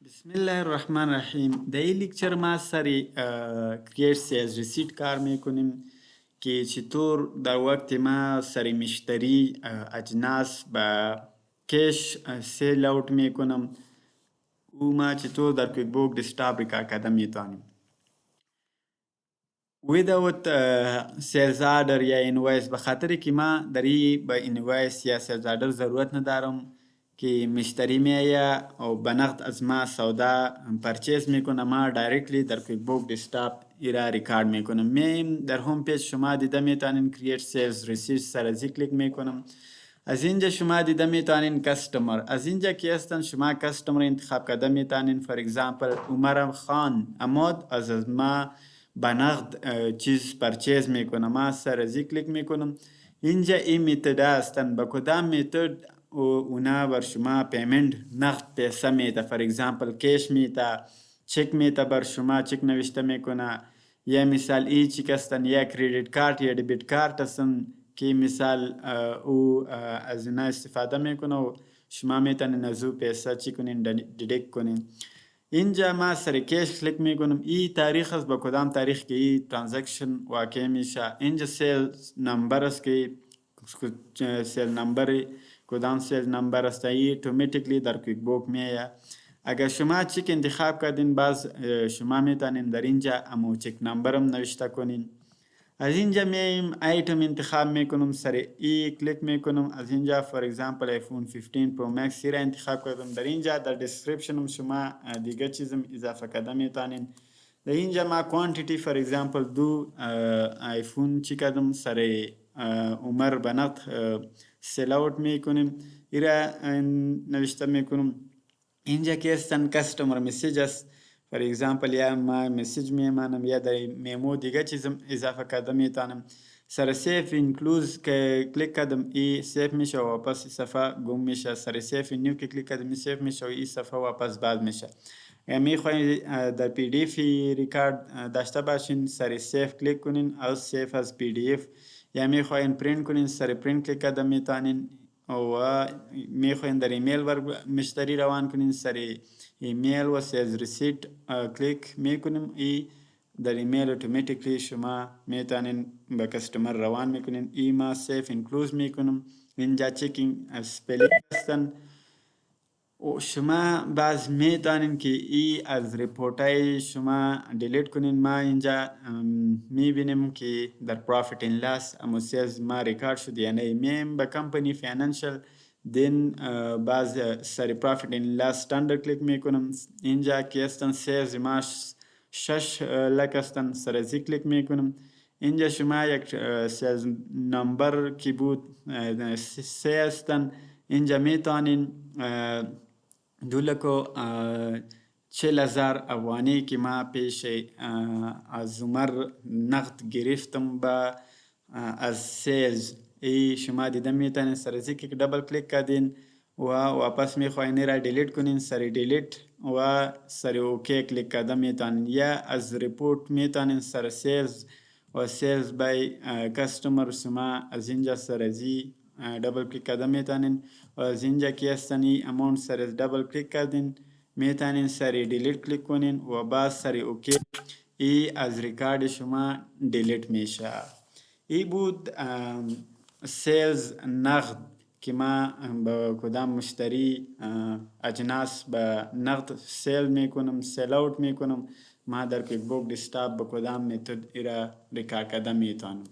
بسم الله الرحمن الرحیم. در این لیکچر ما سری کریت سیلز ریسیت کار میکنیم که چطور در وقت ما سری مشتری اجناس با کش سیل اوت میکنم و ما چطور در کویک بوک دسکتاپ ریکارد کردن میتونیم. without sales order یا اینوایس، به خاطر که ما در این به اینوایس یا سیلز آردر ضرورت ندارم که مشتری میآید و به نقد از ما سودا پرچیز میکنه، ما دایرکتلی در کویک بوک دسکتاپ ایرا ریکارد میکنم. میم در هوم پیج شما دیده میتونین کریت سیلز ریسیت سر از کلیک میکنم. از اینجا شما دیده میتونین کستمر، از اینجا که هستن شما کستمر انتخاب کرده میتونین. فور اگزامپل عمر خان اماد از ما به نقد چیز پرچیز میکنه، ما سر از کلیک میکنم. اینجا این میتد هستن، با کدام میتد اونا بر شما پیمنت نقد پیسه میده. فور اگزامپل کش میده، چک میده، بر شما چک نوشته میکنه. یا مثال ای چک هستن، یا کریدیت کارت یا دبیت کارت هستن که مثال او از اینا استفاده میکنه و شما میتونین از او پیسه چی کنین دیدکت کنین. اینجا ما سر کش کلیک میکنم. این تاریخ است با کدام تاریخ که این ترانزکشن واقع میشه. اینجا سیل نمبر است که سیل نمبر کدام سیل نمبر است، این اتوماتیکلی در کویک بوک میاد. اگر شما چک انتخاب کردین باز شما میتونین در اینجا امو چک نمبرم نوشته کنین. از اینجا میایم ایتم انتخاب میکنم، سر ای کلیک میکنم. از اینجا فور اگزامپل ایفون 15 پرو مکس را انتخاب کردم. در اینجا در دیسکریپشنم شما دیگه چیزم اضافه کرده میتونین. در اینجا ما کوانتیتی فور اگزامپل دو ایفون چی کردم، سر عمر به نقد سیل اوت میکنیم، ایرا نوشته میکنم. اینجا که هستن کستمر مسیج است، فور اگزامپل یا ما مسیج میمانم یا در میمو دیگه چیزم اضافه کرده میتونم. سر سیف اینکلوز که کلیک کردم ای سیف میشه و واپس صفحه گم میشه. سر سیف نیو که کلیک کردم ای سیف میشه و ای صفحه واپس باز میشه. میخواین در پی دی اف ریکارد داشته باشین، سر سیف کلیک کنین او سیف از پی دی اف. یا میخواین پرینت کنین، سر پرینت کلیک کردم میتونین. و میخواین در ایمیل ور مشتری روان کنین، سر ایمیل و سیلز ریسیت کلیک میکنیم. ای در ایمیل اتوماتیکلی شما میتونین به کستمر روان میکنین. ای ما سیف انکلوز میکنم. اینجا چکینگ اسپلینگ هستن و شما باز میتونین که ای از ریپورت های شما دیلیت کنین. ما اینجا میبینیم که در پروفیت این لاس اما سیلز ما ریکارد شد یا نه. میم به کمپانی فینانشل دین باز سری پروفیت این لاس استاندارد کلیک میکنم. اینجا که هستن سیلز ما 6 لک هستن، سر ازی کلیک میکنم. اینجا شما یک سیلز نمبر کی بود 3 هستن. اینجا میتونین 2,40,000 افغانی که ما پیش از عمر نقد گرفتم با از سیلز، ای شما دیده میتونین سر ازی که دبل کلیک کردین و واپس میخواین را دیلیت کنین، سر دیلیت و سر اوکی کلیک کرده میتونین. یا از ریپورت میتونین سر سیلز و سیلز بای کستمر شما از اینجا سر ازی دبل کلیک کرده میتونین و از اینجا که هستنی اماونت سر دبل کلیک کردین میتونین سر دیلیت کلیک کنین و بعد سر اوکی. ای از ریکارد شما دیلیت میشه. ای بود سیلز نقد که ما با کدام مشتری اجناس با نقد سیل میکنم، سیل اوت میکنم. ما در کویک بوک دسکتاپ با کدام میتود ایرا ریکارد کرده میتونم.